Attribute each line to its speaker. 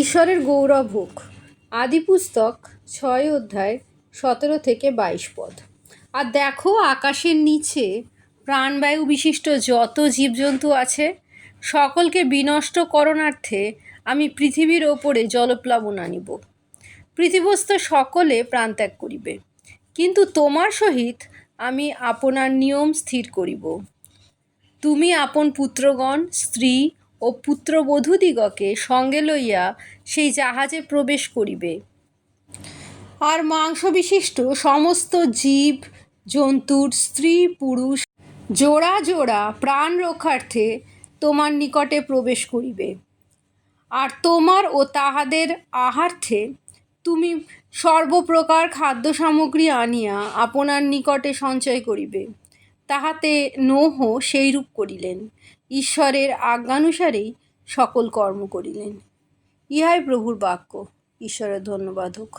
Speaker 1: ঈশ্বরের গৌরব হোক। আদি পুস্তক 6 অধ্যায় 17 থেকে 22 পদ। আর দেখো, আকাশের নিচে প্রাণবায়ু বিশিষ্ট যত জীবজন্তু আছে, সকলকে বিনষ্ট করণার্থে আমি পৃথিবীর ওপরে জলপ্লাবন আনিব। পৃথিবস্থ সকলে প্রাণত্যাগ করিবে, কিন্তু তোমার সহিত আমি আপনার নিয়ম স্থির করিব। তুমি আপন পুত্রগণ, স্ত্রী ও পুত্রবধূদিগকে সঙ্গে লইয়া সেই জাহাজে প্রবেশ করিবে। আর মাংস বিশিষ্ট সমস্ত জীব জন্তুর স্ত্রী পুরুষ জোড়া জোড়া প্রাণ রক্ষার্থে তোমার নিকটে প্রবেশ করিবে। আর তোমার ও তাহাদের আহার্থে তুমি সর্বপ্রকার খাদ্য সামগ্রী আনিয়া আপনার নিকটে সঞ্চয় করিবে। তাহাতে নোহ সেইরূপ করিলেন, ঈশ্বরের আজ্ঞানুসারেই সকল কর্ম করিলেন। ইহাই প্রভুর বাক্য। ঈশ্বরের ধন্যবাদ হোক।